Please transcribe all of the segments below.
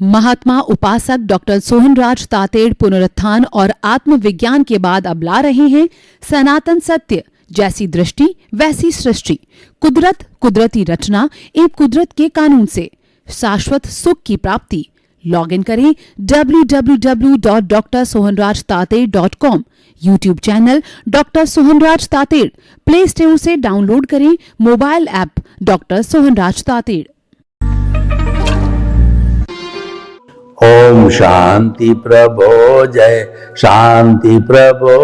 महात्मा उपासक डॉक्टर सोहनराज तातेड़ पुनरुत्थान और आत्मविज्ञान के बाद अब ला रहे हैं सनातन सत्य, जैसी दृष्टि वैसी सृष्टि, कुदरत, कुदरती रचना एवं कुदरत के कानून से शाश्वत सुख की प्राप्ति। लॉग इन करें www.drsohanrajtated.com, YouTube channel doctor Sohanraj Tated, play store से डाउनलोड करें mobile app doctor Sohanraj Tated. ओम शांति प्रभो, जय शांति प्रभो,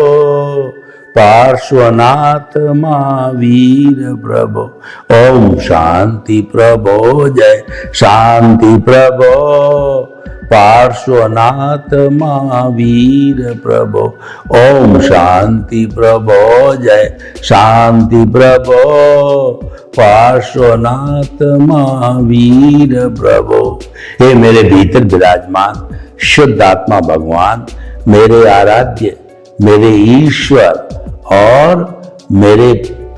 पार्श्वनाथ महावीर प्रभो। ओम शांति प्रभो, जय शांति प्रभो, पार्श्वनाथ महावीर प्रभो। ओम शांति प्रभो, जय शांति प्रभो, पार्श्वनाथ महावीर प्रभो। हे मेरे भीतर विराजमान शुद्ध आत्मा भगवान, मेरे आराध्य, मेरे ईश्वर और मेरे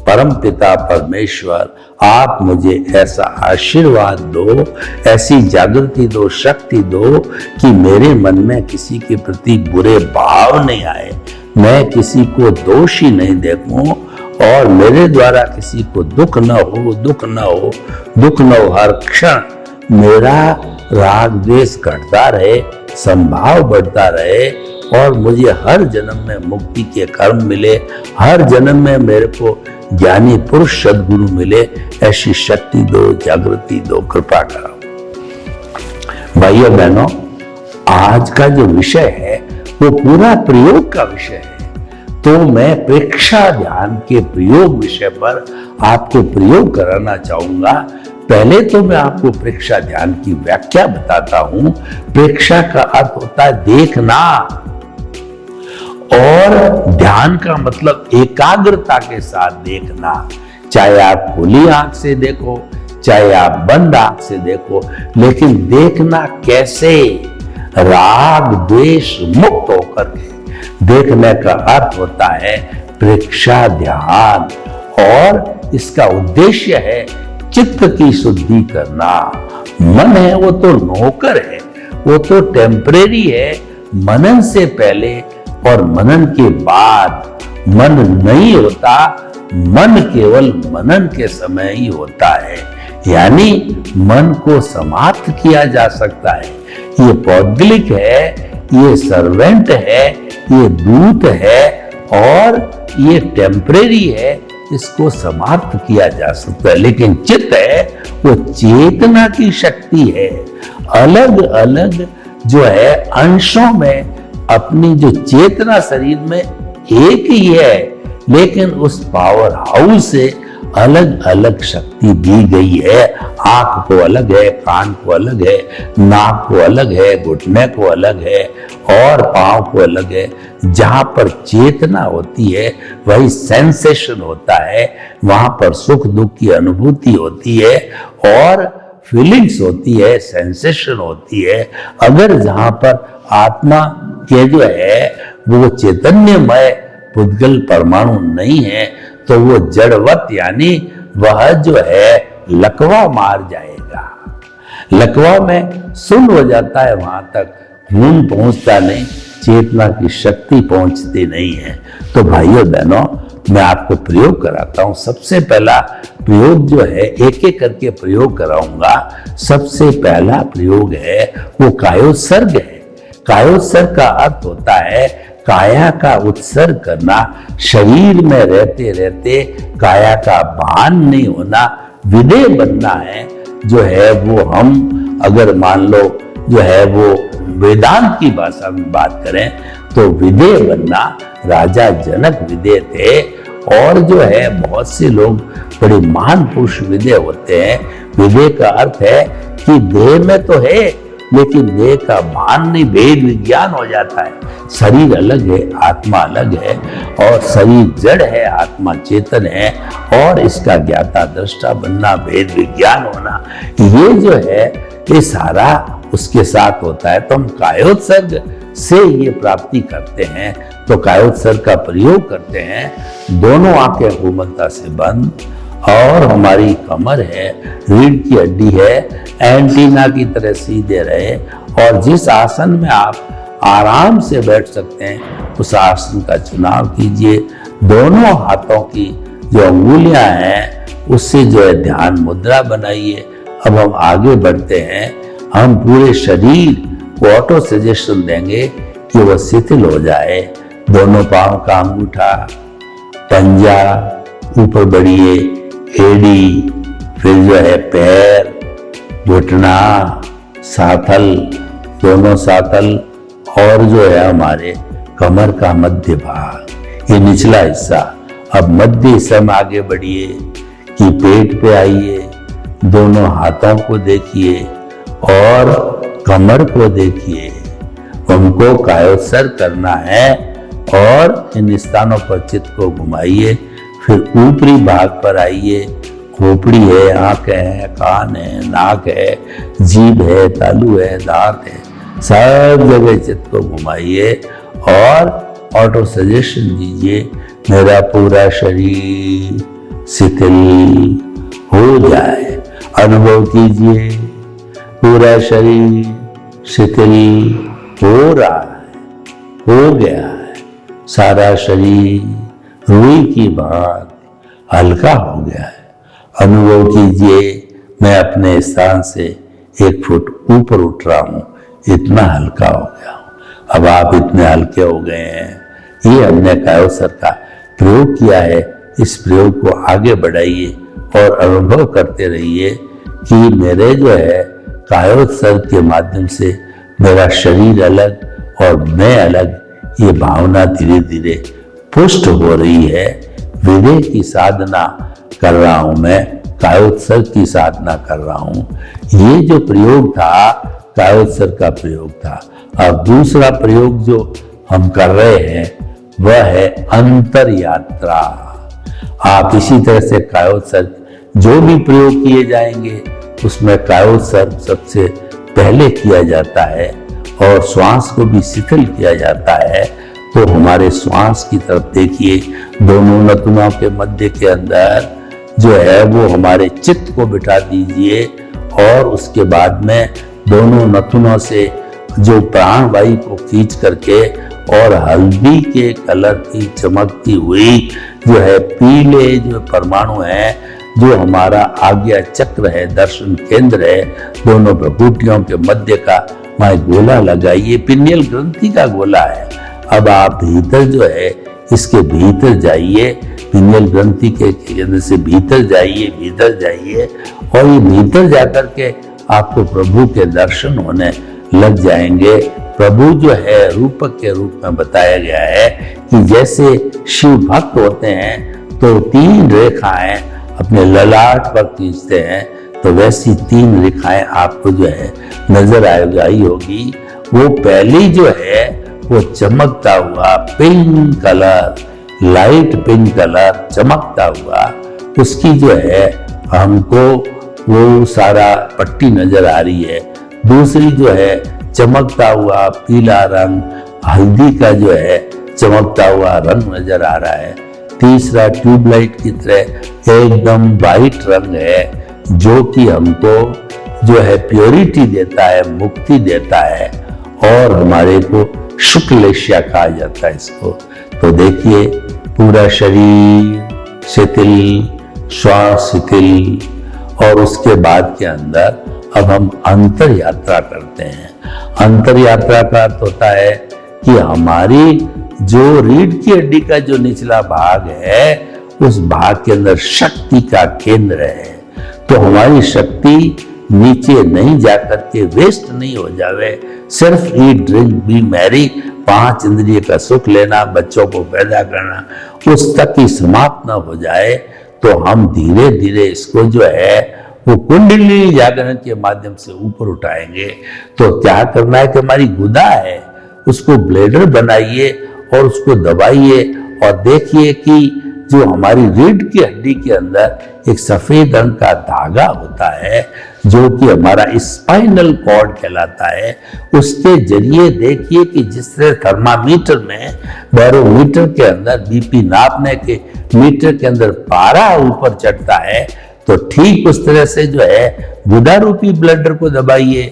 परम पिता परमेश्वर, आप मुझे ऐसा आशीर्वाद दो, ऐसी जागृति दो, शक्ति दो कि मेरे मन में किसी के प्रति बुरे भाव नहीं आए, मैं किसी को दोषी नहीं देखूं और मेरे द्वारा किसी को दुख न हो, दुख न हो, दुख न हो। हर क्षण मेरा राग द्वेष घटता रहे, संभाव बढ़ता रहे और मुझे हर जन्म में मुक्ति के कर्म मिले, हर जन्म में मेरे को ज्ञानी पुरुष सद्गुरु मिले, ऐसी शक्ति दो, जागृति दो, कृपा करो। भाइयों बहनों, आज का जो विषय है वो पूरा प्रयोग का विषय है, तो मैं प्रेक्षा ध्यान के प्रयोग विषय पर आपको प्रयोग कराना चाहूंगा। पहले तो मैं आपको प्रेक्षा ध्यान की व्याख्या बताता हूं। प्रेक्षा का अर्थ होता है देखना, और ध्यान का मतलब एकाग्रता के साथ देखना। चाहे आप खुली आंख से देखो, चाहे आप बंद आंख से देखो, लेकिन देखना कैसे? राग द्वेष मुक्त होकर के देखने का अर्थ होता है प्रेक्षा ध्यान, और इसका उद्देश्य है चित्त की शुद्धि करना। मन है वो तो नौकर है, वो तो टेम्परेरी है। मनन से पहले और मनन के बाद मन नहीं होता, मन केवल मनन के समय ही होता है। यानी मन को समाप्त किया जा सकता है। ये पौद्गलिक है, ये सर्वेंट है, ये दूत है और ये टेम्परेरी है, इसको समाप्त किया जा सकता है। लेकिन चित्त है वो चेतना की शक्ति है, अलग अलग जो है अंशों में अपनी जो चेतना शरीर में एक ही है, लेकिन उस पावर हाउस से अलग अलग शक्ति दी गई है। आंख को अलग है, कान को अलग है, नाक को अलग है, घुटने को अलग है और पांव को अलग है। जहां पर चेतना होती है वही सेंसेशन होता है, वहां पर सुख दुख की अनुभूति होती है और फीलिंग्स होती है, सेंसेशन होती है। अगर जहां पर आत्मा के जो है वो चैतन्यमय पुद्गल परमाणु नहीं है, तो वो जड़वत यानी वह जो है लकवा मार जाएगा। लकवा में सुन हो जाता है, वहां तक खून पहुंचता नहीं, चेतना की शक्ति पहुंचती नहीं है। तो भाइयों बहनों, मैं आपको प्रयोग कराता हूं। सबसे पहला प्रयोग जो है, एक एक करके प्रयोग कराऊंगा। सबसे पहला प्रयोग है वो कायोत्सर्ग है। कायोत्सर्ग का अर्थ होता है काया का उत्सर्ग करना, शरीर में रहते रहते काया का भान नहीं होना, विदेह बनना है। जो है वो हम अगर मान लो जो है वो वेदांत की भाषा में बात करें तो विदेह बनना, राजा जनक विदेह थे और जो है बहुत से लोग बड़े महान पुरुष विदेह होते हैं। विदेह का अर्थ है कि देह में तो है लेकिन देह का भान नहीं, भेद विज्ञान हो जाता है। शरीर अलग है, आत्मा अलग है, और शरीर जड़ है, आत्मा चेतन है, और इसका ज्ञाता दृष्टा बनना, भेद विज्ञान होना, ये जो है ये सारा उसके साथ होता है। तो हम कायोत्सर्ग से ये प्राप्ति करते हैं। तो कायोत्सर्ग का प्रयोग करते हैं। दोनों आंखें कोमलता से बंद और हमारी कमर है, रीढ़ की हड्डी है, एंटीना की तरह सीधे रहे। और जिस आसन में आप आराम से बैठ सकते हैं उस आसन का चुनाव कीजिए। दोनों हाथों की जो अंगुलियां हैं उससे जो है ध्यान मुद्रा बनाइए। अब हम आगे बढ़ते हैं। हम पूरे शरीर को ऑटो सजेशन देंगे कि वह शिथिल हो जाए। दोनों पांव का अंगूठा, पंजा ऊपर बढ़िए, एड़ी, फिर जो है पैर, घुटना, साथल, दोनों साथल, और जो है हमारे कमर का मध्य भाग, ये निचला हिस्सा। अब मध्य हिस्से में आगे बढ़िए कि पेट पे आइए, दोनों हाथों को देखिए और कमर को देखिए। हमको कायोत्सर्ग करना है और इन स्थानों पर चित्त को घुमाइए। फिर ऊपरी भाग पर आइए। खोपड़ी है, आंखें हैं, कान है, नाक है, जीभ है, तालू है, दांत है, सब जगह चित्त को घुमाइए और ऑटो सजेशन दीजिए, मेरा पूरा शरीर शिथिल हो जाए। अनुभव कीजिए पूरा शरीर शिथिल हो रहा है, हो गया है। सारा शरीर रुई की भांति हल्का हो गया है। अनुभव कीजिए मैं अपने स्थान से 1 फुट ऊपर उठ रहा हूं, इतना हल्का हो गया हूं। अब आप इतने हल्के हो गए हैं। ये हमने कायोत्सर्ग का प्रयोग किया है। इस प्रयोग को आगे बढ़ाइए और अनुभव करते रहिए कि मेरे जो है कायोत्सर्ग के माध्यम से मेरा शरीर अलग और मैं अलग, ये भावना धीरे धीरे पुष्ट हो रही है। विवेक की साधना कर रहा हूं मैं, कायोत्सर्ग की साधना कर रहा हूं। ये जो प्रयोग था कायोत्सर्ग का प्रयोग था। अब दूसरा प्रयोग जो हम कर रहे हैं वह है अंतर यात्रा। आप इसी तरह से कायोत्सर्ग जो भी प्रयोग किए जाएंगे उसमें कायोत्सर्ग सबसे पहले किया जाता है और श्वास को भी शिथिल किया जाता है। तो हमारे श्वास की तरफ देखिए, दोनों नथुनों के मध्य के अंदर जो है वो हमारे चित्त को बिठा दीजिए और उसके बाद में दोनों नथुनों से जो प्राणवायु को खींच करके और हल्दी के कलर की चमकती हुई जो है पीले जो परमाणु है, जो हमारा आज्ञा चक्र है, दर्शन केंद्र है, दोनों प्रभुटियों के मध्य का वहां गोला लगाइए। पिनियल ग्रंथि का गोला है। अब आप भीतर जो है इसके भीतर जाइए, पिनियल ग्रंथि के केंद्र से भीतर जाइए और ये भीतर जाकर के आपको प्रभु के दर्शन होने लग जाएंगे। प्रभु जो है रूपक के रूप में बताया गया है कि जैसे शिव भक्त होते हैं तो 3 रेखाएं अपने ललाट पर खींचते हैं, तो वैसी 3 रेखाएं आपको जो है नजर आई होगी। वो पहली जो है वो चमकता हुआ pink colour, light pink colour चमकता हुआ, उसकी जो है हमको वो सारा पट्टी नजर आ रही है। दूसरी जो है चमकता हुआ पीला रंग, हल्दी का जो है चमकता हुआ रंग नजर आ रहा है। तीसरा ट्यूबलाइट की तरह एकदम वाइट रंग है, जो कि हमको जो है प्योरिटी देता है, मुक्ति देता है और हमारे को शुक्लेशिया कहा जाता है इसको। तो देखिए पूरा शरीर शिथिल, श्वास शिथिल, और उसके बाद के अंदर अब हम अंतर यात्रा करते हैं। अंतर यात्रा का अर्थ होता है कि हमारी जो रीढ़ की हड्डी का जो निचला भाग है उस भाग के अंदर शक्ति का केंद्र है। तो हमारी शक्ति नीचे नहीं जाकर के वेस्ट नहीं हो जावे। सिर्फ ईट ड्रिंक बी मैरी, 5 इंद्रिय का सुख लेना, बच्चों को पैदा करना, उस तक ही समाप्त न हो जाए। तो हम धीरे धीरे इसको जो है वो कुंडलिनी जागरण के माध्यम से ऊपर उठाएंगे। तो क्या करना है कि हमारी गुदा है उसको ब्लेडर बनाइए और उसको दबाइए और देखिए कि जो हमारी रीढ़ की हड्डी के अंदर एक सफेद रंग का धागा होता है जो कि हमारा स्पाइनल कॉर्ड कहलाता है, उसके जरिए देखिए कि जिस तरह थर्मामीटर में बैरोमीटर के अंदर बीपी नापने के मीटर के अंदर पारा ऊपर चढ़ता है, तो ठीक उस तरह से जो है गुदा रूपी ब्लडर को दबाइए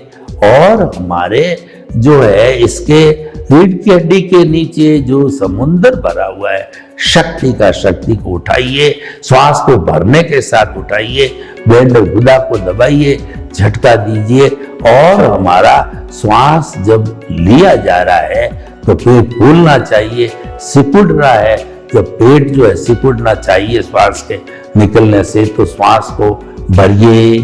और हमारे जो है इसके रीढ़ की हड्डी के नीचे जो समुंदर भरा हुआ है शक्ति को उठाइए, श्वास को भरने के साथ उठाइए, बैंड गुदा को दबाइए, झटका दीजिए और हमारा श्वास जब लिया जा रहा है तो पेट फूलना चाहिए, सिकुड़ रहा है तो पेट जो है सिकुड़ना चाहिए श्वास के निकलने से, तो श्वास को भरिए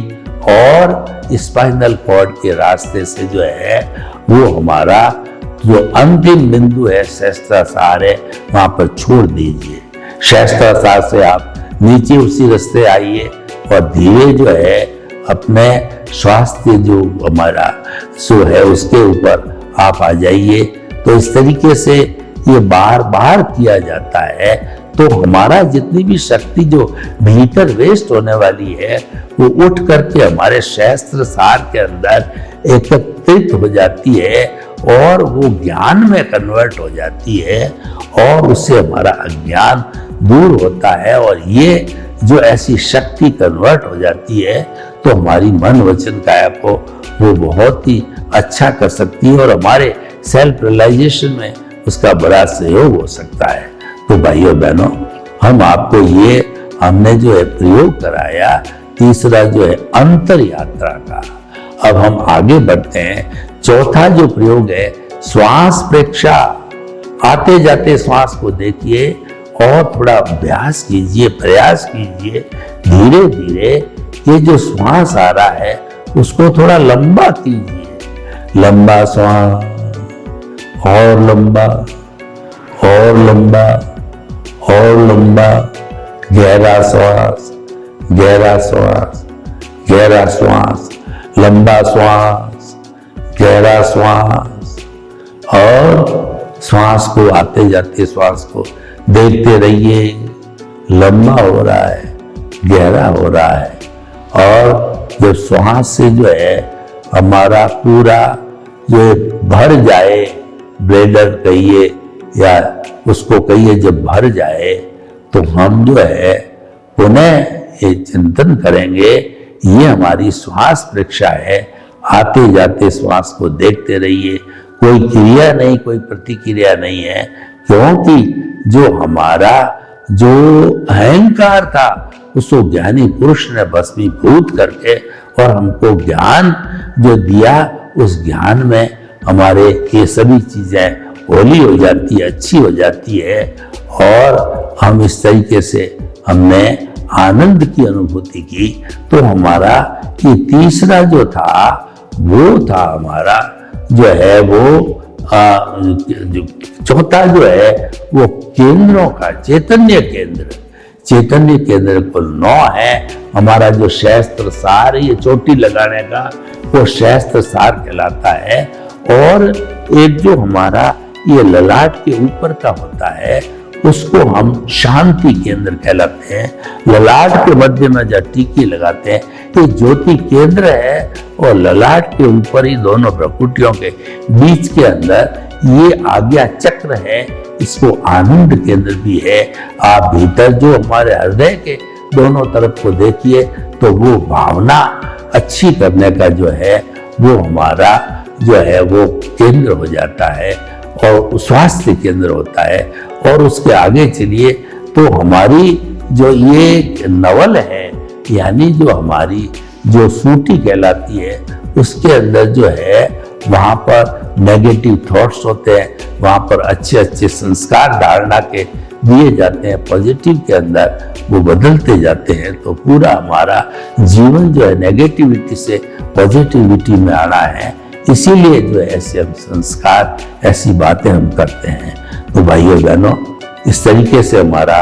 और स्पाइनल कॉर्ड के रास्ते से जो है वो हमारा जो अंतिम बिंदु है सहस्त्रासार है वहां पर छोड़ दीजिए। सहस्त्रासार से आप नीचे उसी रास्ते आइए और धीरे जो है अपने स्वास्थ्य जो हमारा सो है उसके ऊपर आप आ जाइए। तो इस तरीके से ये बार बार किया जाता है तो हमारा जितनी भी शक्ति जो भीतर वेस्ट होने वाली है वो उठ करके हमारे सहस्त्रासार के अंदर एकत्रित हो जाती है और वो ज्ञान में कन्वर्ट हो जाती है और उससे हमारा अज्ञान दूर होता है और ये जो ऐसी शक्ति कन्वर्ट हो जाती है तो हमारी मन वचन काया को वो बहुत ही अच्छा कर सकती है और हमारे सेल्फ रियलाइजेशन में उसका बड़ा सहयोग हो सकता है। तो भाइयों बहनों, हम आपको ये हमने जो है प्रयोग कराया तीसरा जो है अंतर यात्रा का। अब हम आगे बढ़ते हैं। चौथा जो प्रयोग है श्वास प्रेक्षा। आते जाते श्वास को देखिए और थोड़ा अभ्यास कीजिए, प्रयास कीजिए, धीरे धीरे ये जो श्वास आ रहा है उसको थोड़ा लंबा कीजिए। लंबा श्वास और लंबा और लंबा और लंबा, गहरा श्वास, गहरा श्वास, गहरा श्वास, लंबा श्वास, गहरा श्वास और श्वास को आते जाते श्वास को देखते रहिए। लंबा हो रहा है, गहरा हो रहा है और जब श्वास से जो है हमारा पूरा जो भर जाए, ब्लैडर कहिए या उसको कहिए, जब भर जाए तो हम जो है पुनः ये चिंतन करेंगे ये हमारी श्वास परीक्षा है। आते जाते श्वास को देखते रहिए, कोई क्रिया नहीं, कोई प्रतिक्रिया नहीं है, क्योंकि जो हमारा जो अहंकार था उसको ज्ञानी पुरुष ने भस्मीभूत करके और हमको ज्ञान जो दिया उस ज्ञान में हमारे ये सभी चीजें होली हो जाती है, अच्छी हो जाती है और हम इस तरीके से हमने आनंद की अनुभूति की। तो हमारा ये तीसरा जो था वो था हमारा जो है वो जो चौथा जो है वो केंद्रों का चैतन्य केंद्र। चैतन्य केंद्र कुल 9 है। हमारा जो सहस्त्रासार ये चोटी लगाने का वो सहस्त्रासार कहलाता है और एक जो हमारा ये ललाट के ऊपर का होता है उसको हम शांति केंद्र कहलाते हैं। ललाट के मध्य में जब टीकी लगाते हैं ये ज्योति केंद्र है और ललाट के ऊपर ही दोनों प्रकृतियों के बीच के अंदर ये आज्ञा चक्र है, इसको आनंद केंद्र भी है। आप भीतर जो हमारे हृदय के दोनों तरफ को देखिए तो वो भावना अच्छी करने का जो है वो हमारा जो है वो केंद्र हो जाता है और स्वास्थ्य केंद्र होता है। और उसके आगे चलिए तो हमारी जो ये नवल है यानी जो हमारी जो सूटी कहलाती है उसके अंदर जो है वहां पर नेगेटिव थॉट्स होते हैं, वहां पर अच्छे अच्छे संस्कार धारणा के दिए जाते हैं, पॉजिटिव के अंदर वो बदलते जाते हैं। तो पूरा हमारा जीवन जो है नेगेटिविटी से पॉजिटिविटी में आना है, इसीलिए जो ऐसे हम संस्कार ऐसी बातें हम करते हैं। तो भाइयों बहनों, इस तरीके से हमारा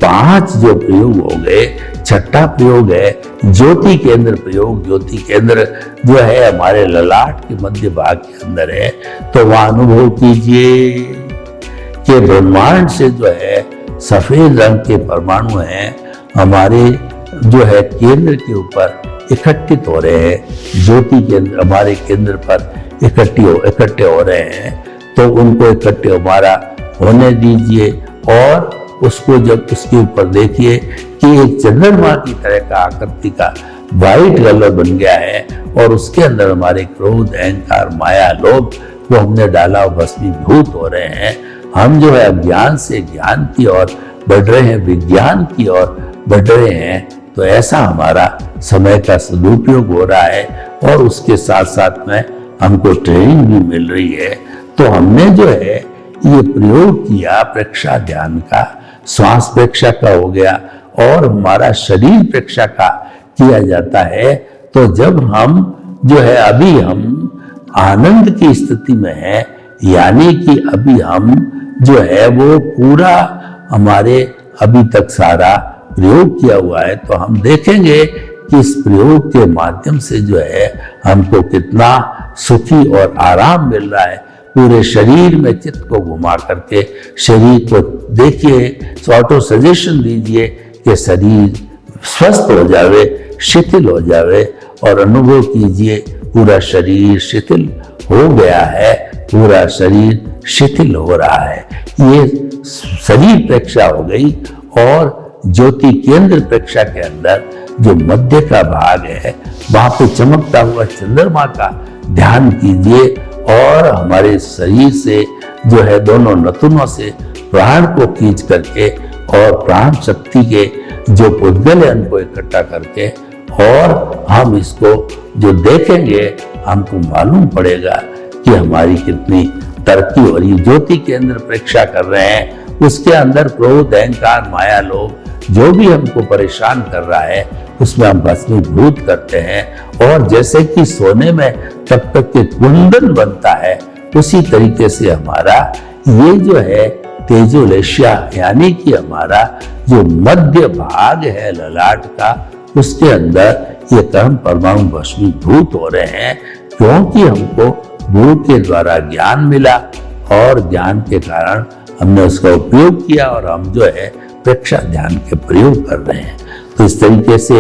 5 जो प्रयोग हो गए। छठा प्रयोग है ज्योति केंद्र प्रयोग। ज्योति केंद्र जो है हमारे ललाट के मध्य भाग के अंदर है। तो वहां अनुभव कीजिए कि ब्रह्मांड से जो है सफेद रंग के परमाणु हैं हमारे जो है केंद्र के ऊपर इकट्ठित हो रहे हैं, ज्योति केंद्र हमारे केंद्र पर इकट्ठे हो रहे हैं, तो उनको इकट्ठे हमारा होने दीजिए। और उसको जब उसके ऊपर देखिए कि एक चंद्रमा की तरह का आकृति का वाइट कलर बन गया है, और उसके अंदर हमारे क्रोध, अहंकार, माया, लोभ को हमने डाला और भस्मीभूत हो रहे हैं। हम जो है अज्ञान से ज्ञान की ओर बढ़ रहे हैं, विज्ञान की ओर बढ़ रहे हैं। तो ऐसा हमारा समय का सदुपयोग हो रहा है, और उसके साथ साथ में हमको ट्रेनिंग भी मिल रही है। तो हमने जो है ये प्रयोग किया प्रेक्षा ध्यान का, श्वास प्रेक्षा का हो गया, और हमारा शरीर प्रेक्षा का किया जाता है। तो जब हम जो है अभी हम आनंद की स्थिति में है, यानी कि अभी हम जो है वो पूरा हमारे अभी तक सारा प्रयोग किया हुआ है, तो हम देखेंगे कि इस प्रयोग के माध्यम से जो है हमको कितना सुखी और आराम मिल रहा है। पूरे शरीर में चित्त को घुमा करके शरीर को देखिए, ऑटो सजेशन दीजिए कि शरीर स्वस्थ हो जावे, शिथिल हो जावे, और अनुभव कीजिए पूरा शरीर शिथिल हो गया है, पूरा शरीर शिथिल हो रहा है। ये शरीर प्रेक्षा हो गई। और ज्योति केंद्र प्रेक्षा के अंदर जो मध्य का भाग है, वहां पे चमकता हुआ चंद्रमा का ध्यान कीजिए, और हमारे शरीर से जो है दोनों नथुनों से प्राण को खींच करके और प्राण शक्ति के जो पुद्गल है उनको इकट्ठा करके, और हम इसको जो देखेंगे हमको मालूम पड़ेगा कि हमारी कितनी तरक्की हो रही है। ज्योति केंद्र प्रेक्षा कर रहे हैं, उसके अंदर क्रोध, अहंकार, माया, लोभ जो भी हमको परेशान कर रहा है उसमें हम भस्मीभूत करते हैं। और जैसे कि सोने में तब तक के कुंदन बनता है, उसी तरीके से हमारा ये जो है तेजोलेशिया, यानी कि हमारा जो मध्य भाग है ललाट का, उसके अंदर ये कर्म परमाणु भस्मीभूत हो रहे हैं, क्योंकि हमको गुरु के द्वारा ज्ञान मिला, और ज्ञान के कारण हमने उसका उपयोग किया, और हम जो है प्रेक्षा ध्यान के प्रयोग कर रहे हैं। तो इस तरीके से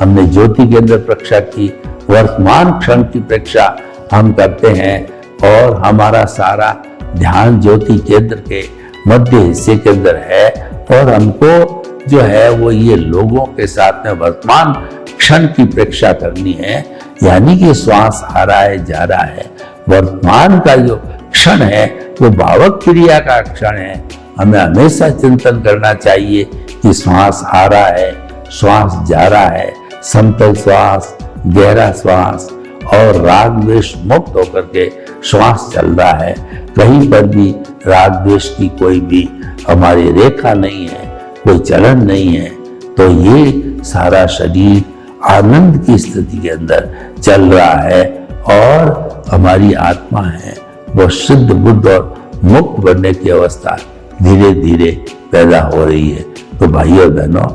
हमने ज्योति केंद्र प्रेक्षा की, वर्तमान क्षण की प्रेक्षा हम करते हैं, और हमारा सारा ध्यान ज्योति केंद्र के मध्य हिस्से के अंदर है। और हमको जो है वो ये लोगों के साथ में वर्तमान क्षण की प्रेक्षा करनी है, यानी कि श्वास आ रहा है, जा रहा है। वर्तमान का जो क्षण है वो भावक क्रिया का क्षण है। हमें हमेशा चिंतन करना चाहिए कि श्वास आ रहा है, श्वास जा रहा है, समतल श्वास, गहरा श्वास, और राग द्वेष मुक्त होकर के श्वास चल रहा है। कहीं पर भी राग द्वेष की कोई भी हमारी रेखा नहीं है, कोई चलन नहीं है। तो ये सारा शरीर आनंद की स्थिति के अंदर चल रहा है, और हमारी आत्मा है वो शुद्ध बुद्ध और मुक्त बनने की अवस्था धीरे धीरे पैदा हो रही है। तो भाइयों बहनों,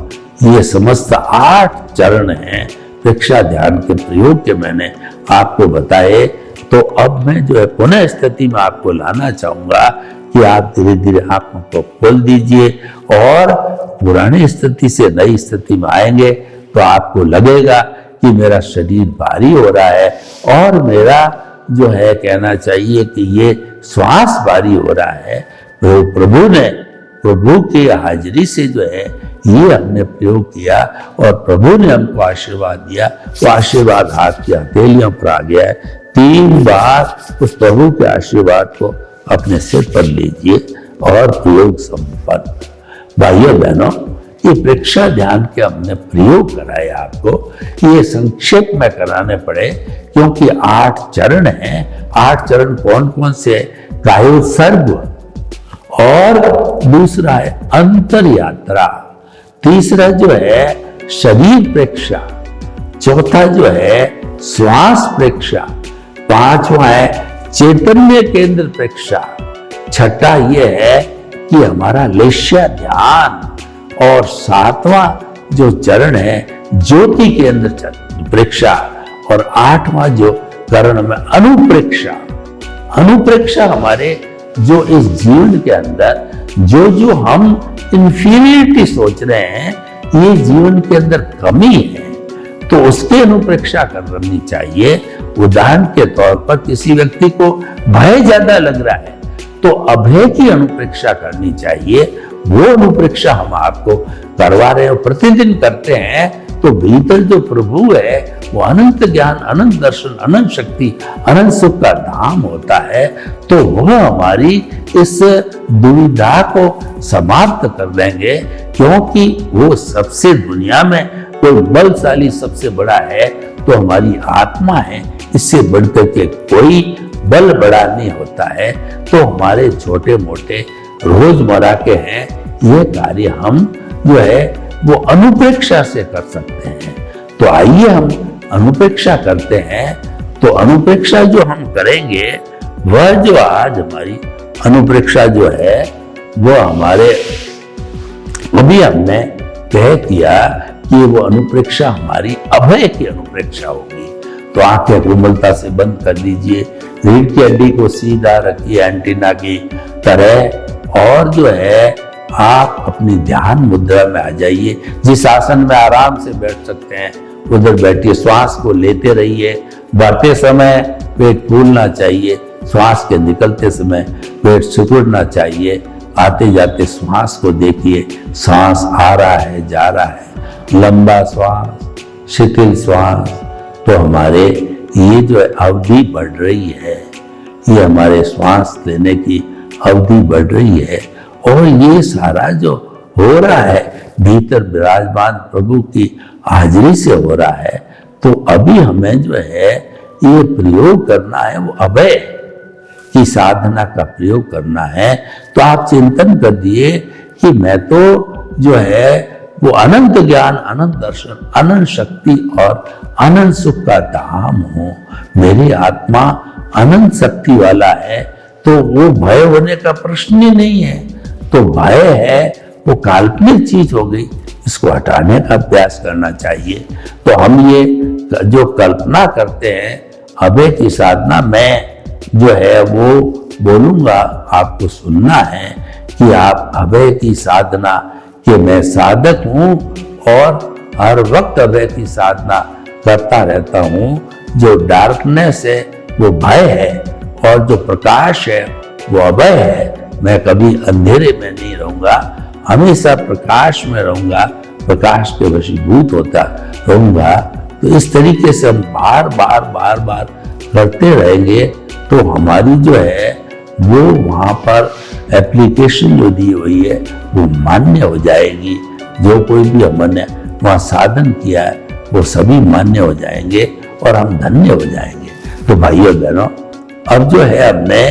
ये समस्त 8 चरण हैं प्रेक्षा ध्यान के प्रयोग के मैंने आपको बताए। तो अब मैं जो है पुनः स्थिति में आपको लाना चाहूंगा कि आप धीरे धीरे आंखों को खोल दीजिए, और पुरानी स्थिति से नई स्थिति में आएंगे तो आपको लगेगा कि मेरा शरीर भारी हो रहा है, और मेरा जो है कहना चाहिए कि ये श्वास भारी हो रहा है। प्रभु की हाजिरी से जो है ये हमने प्रयोग किया, और प्रभु ने हमको आशीर्वाद दिया। तो आशीर्वाद हाथ की हथेलियों पर आ गया है। 3 बार उस प्रभु के आशीर्वाद को अपने सिर पर लीजिए, और प्रयोग संपन्न। भाइयों बहनों, ये प्रेक्षा ध्यान के हमने प्रयोग कराए आपको। ये संक्षेप में कराने पड़े, क्योंकि 8 चरण हैं। 8 चरण कौन कौन से? कायोत्सर्ग, और दूसरा है अंतर यात्रा, तीसरा जो है शरीर प्रेक्षा, चौथा जो है श्वास प्रेक्षा, 5वां है चैतन्य केंद्र प्रेक्षा, छठा ये है कि हमारा लेश्या ध्यान, और 7वां जो चरण है ज्योति केंद्र प्रेक्षा, और 8वां जो चरण में अनुप्रेक्षा। अनुप्रेक्षा हमारे जो इस जीवन के अंदर जो हम इंफीरियरिटी सोच रहे हैं, ये जीवन के अंदर कमी है, तो उसकी अनुप्रेक्षा करनी चाहिए। उदाहरण के तौर पर किसी व्यक्ति को भय ज्यादा लग रहा है तो अभय की अनुप्रेक्षा करनी चाहिए। वो अनुप्रेक्षा हम आपको करवा रहे हैं, प्रतिदिन करते हैं, तो भीतर जो प्रभु है वो अनंत ज्ञान, अनंत दर्शन, अनंत शक्ति, अनंत सुख का धाम होता है। तो वह हमारी इस दुविधा को समाप्त कर देंगे, क्योंकि वो सबसे दुनिया में कोई बलशाली सबसे बड़ा है तो हमारी आत्मा है। इससे बढ़कर के कोई बल बड़ा नहीं होता है। तो हमारे छोटे मोटे रोजमर्रा के हैं ये कार्य हम जो है वो अनुपेक्षा से कर सकते हैं। तो आइए हम अनुपेक्षा करते हैं। तो अनुपेक्षा जो हम करेंगे वह जो आज हमारी अनुपेक्षा जो है वो हमारे अभी हमने तय किया कि वो अनुप्रेक्षा हमारी अभय की अनुप्रेक्षा होगी। तो आंखें कोमलता से बंद कर लीजिए, रीढ़ की हड्डी को सीधा रखिए एंटीना की तरह, और जो है आप अपनी ध्यान मुद्रा में आ जाइए। जिस आसन में आराम से बैठ सकते हैं उधर बैठिए। श्वास को लेते रहिए। बढ़ते समय पेट फूलना चाहिए, श्वास के निकलते समय पेट सिकुड़ना चाहिए। आते जाते श्वास को देखिए, सांस आ रहा है, जा रहा है, लंबा श्वास, शिथिल श्वास। तो हमारे ये जो अवधि बढ़ रही है, ये हमारे श्वास लेने की अवधि बढ़ रही है, और ये सारा जो हो रहा है भीतर विराजमान प्रभु की हाजिरी से हो रहा है। तो अभी हमें जो है ये प्रयोग करना है, वो अभय की साधना का प्रयोग करना है। तो आप चिंतन कर दिए कि मैं तो जो है वो अनंत ज्ञान, अनंत दर्शन, अनंत शक्ति और अनंत सुख का धाम हूं। मेरी आत्मा अनंत शक्ति वाला है, तो वो भय होने का प्रश्न ही नहीं है। तो भय है वो काल्पनिक चीज हो गई, इसको हटाने का प्रयास करना चाहिए। तो हम ये जो कल्पना करते हैं अभय की साधना, मैं जो है वो बोलूंगा, आपको सुनना है कि आप अभय की साधना कि मैं साधक हूं और हर वक्त अभय की साधना करता रहता हूं। जो डार्कनेस है वो भय है और जो प्रकाश है वो अभय है। मैं कभी अंधेरे में नहीं रहूंगा, हमेशा प्रकाश में रहूंगा, प्रकाश के वशीभूत होता रहूंगा। तो इस तरीके से हम बार बार करते रहेंगे तो हमारी जो है वो वहां पर एप्लीकेशन जो दी हुई है वो मान्य हो जाएगी। जो कोई भी हमने वहां साधन किया है वो सभी मान्य हो जाएंगे और हम धन्य हो जाएंगे। तो भाइयों बहनों, अब जो है हमने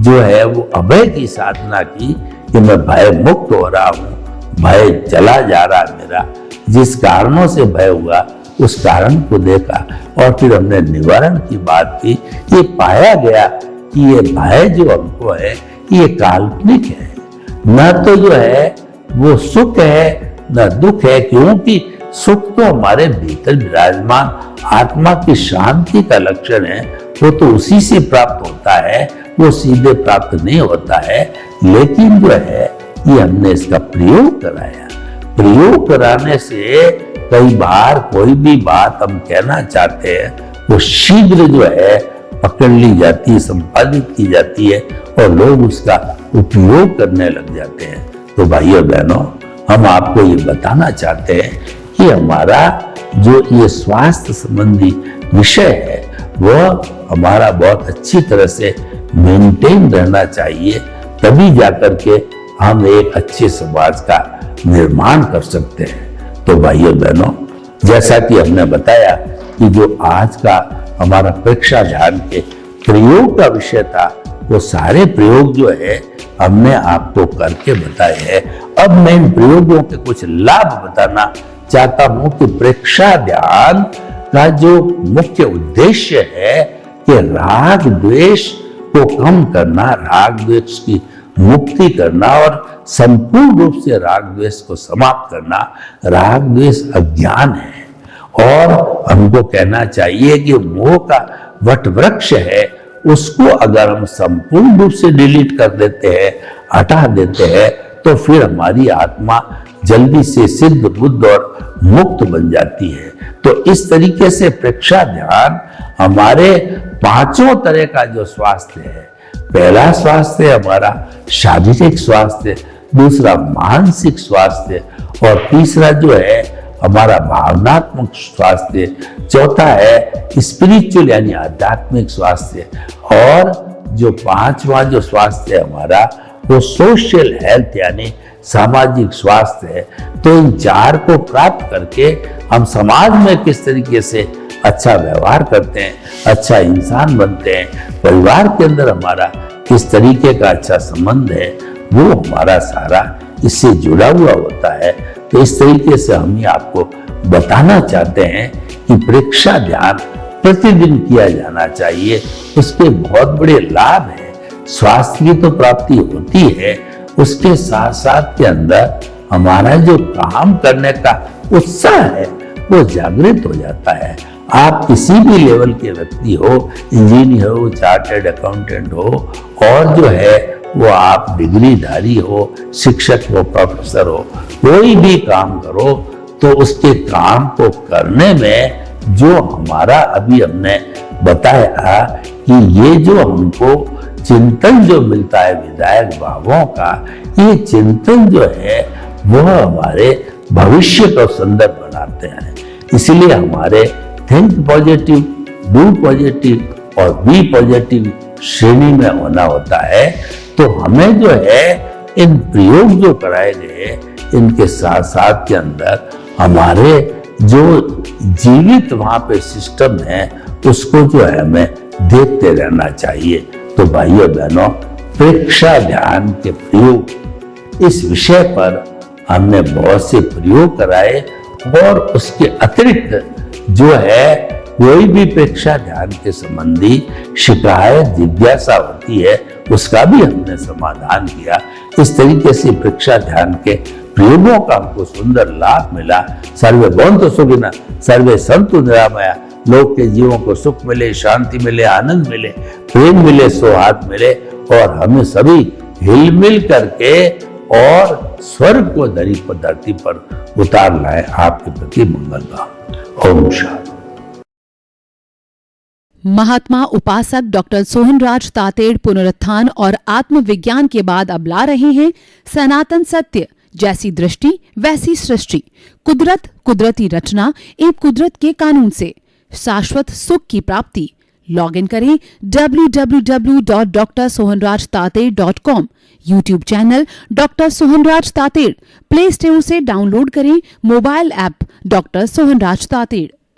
जो है वो अभय की साधना की कि मैं भय मुक्त हो रहा हूँ, भय चला जा रहा मेरा। जिस कारणों से भय हुआ उस कारण को देखा और फिर हमने निवारण की बात की। ये पाया गया कि ये भय जो हमको है ये काल्पनिक है, न तो जो है वो सुख है न दुख है। क्योंकि सुख तो हमारे भीतर विराजमान आत्मा की शांति का लक्षण है, वो तो उसी से प्राप्त होता है, वो सीधे प्राप्त नहीं होता है। लेकिन जो है ये हमने इसका प्रयोग कराया। प्रयोग कराने से कई बार कोई भी बात हम कहना चाहते हैं वो शीघ्र जो है पकड़ ली जाती है, संपादित की जाती है और लोग उसका उपयोग करने लग जाते हैं। तो भाइयों बहनों, हम आपको ये बताना चाहते हैं कि हमारा जो ये स्वास्थ्य संबंधी विषय है वह हमारा बहुत अच्छी तरह से मेंटेन रहना चाहिए, तभी जाकर के हम एक अच्छे समाज का निर्माण कर सकते हैं। तो भाइयों बहनों, जैसा कि हमने बताया कि जो आज का हमारा परीक्षा ध्यान के प्रयोग का विषय था, वो सारे प्रयोग जो है हमने आपको करके बताए हैं। अब मैं इन प्रयोगों के कुछ लाभ बताना चाहता हूं कि परीक्षा ध्यान का जो मुख्य उद्देश्य है कि राग द्वेष को कम करना, राग द्वेष की मुक्ति करना और संपूर्ण रूप से राग द्वेष को समाप्त करना। राग द्वेष अज्ञान है और हमको कहना चाहिए कि मोह का वट वृक्ष है, उसको अगर हम संपूर्ण रूप से डिलीट कर देते हैं, हटा देते हैं, तो फिर हमारी आत्मा जल्दी से सिद्ध बुद्ध और मुक्त बन जाती है। तो इस तरीके से प्रेक्षा ध्यान हमारे पांचों तरह का जो स्वास्थ्य है, पहला स्वास्थ्य हमारा शारीरिक स्वास्थ्य, दूसरा मानसिक स्वास्थ्य और तीसरा जो है हमारा भावनात्मक स्वास्थ्य, चौथा है स्पिरिचुअल यानी आध्यात्मिक स्वास्थ्य और जो पांचवा जो स्वास्थ्य है हमारा वो सोशल हेल्थ यानी सामाजिक स्वास्थ्य है। तो इन चार को प्राप्त करके हम समाज में किस तरीके से अच्छा व्यवहार करते हैं, अच्छा इंसान बनते हैं, परिवार के अंदर हमारा किस तरीके का अच्छा संबंध है, वो हमारा सारा इससे जुड़ा हुआ होता है। तो इस तरीके से हम ये आपको बताना चाहते हैं कि प्रेक्षा ध्यान प्रतिदिन किया जाना चाहिए। उसके बहुत बड़े लाभ हैं। स्वास्थ्य की तो प्राप्ति होती है, उसके साथ साथ के अंदर हमारा जो काम करने का उत्साह है वो जागृत हो जाता है। आप किसी भी लेवल के व्यक्ति हो, इंजीनियर हो, चार्टर्ड अकाउंटेंट हो और जो है वो आप डिग्रीधारी हो, शिक्षक हो, प्रोफेसर हो, कोई भी काम करो तो उसके काम को करने में जो हमारा अभी हमने बताया कि ये जो हमको चिंतन जो मिलता है विधायक भावों का, ये चिंतन जो है वह हमारे भविष्य को सुंदर बनाते हैं। इसलिए हमारे थिंक पॉजिटिव, डू पॉजिटिव और बी पॉजिटिव श्रेणी में होना होता है। तो हमें जो है इन प्रयोग जो कराए गए इनके साथ साथ के अंदर हमारे जो जीवित वहां पे सिस्टम है उसको जो है हमें देखते रहना चाहिए। तो भाइयों बहनों, प्रेक्षा ध्यान के प्रयोग इस विषय पर हमने बहुत से प्रयोग कराए और उसके अतिरिक्त जो है कोई भी प्रेक्षा ध्यान के संबंधी शिकायत जिज्ञासा होती है उसका भी हमने समाधान किया। इस तरीके से प्रेक्षा ध्यान के प्रयोगों का हमको सुंदर लाभ मिला। सर्वे भवन्तु सुखिनः, सर्वे सन्तु निरामया। लोग के जीवों को सुख मिले, शांति मिले, आनंद मिले, प्रेम मिले, सौहार्द मिले और हमें सभी हिल मिल करके और स्वर्ग को धरती पर उतार लाए। आपके प्रति मंगल भाव। ओम शांति। महात्मा उपासक डॉक्टर सोहनराज तातेड़ पुनरुत्थान और आत्मविज्ञान के बाद अब ला रहे हैं सनातन सत्य, जैसी दृष्टि वैसी सृष्टि, कुदरत, कुदरती रचना एवं कुदरत के कानून से शाश्वत सुख की प्राप्ति। लॉग इन करें www.drsohanrajtated.com। YouTube channel doctor Sohanraj Tated, play store से डाउनलोड करें mobile app doctor Sohanraj Tated.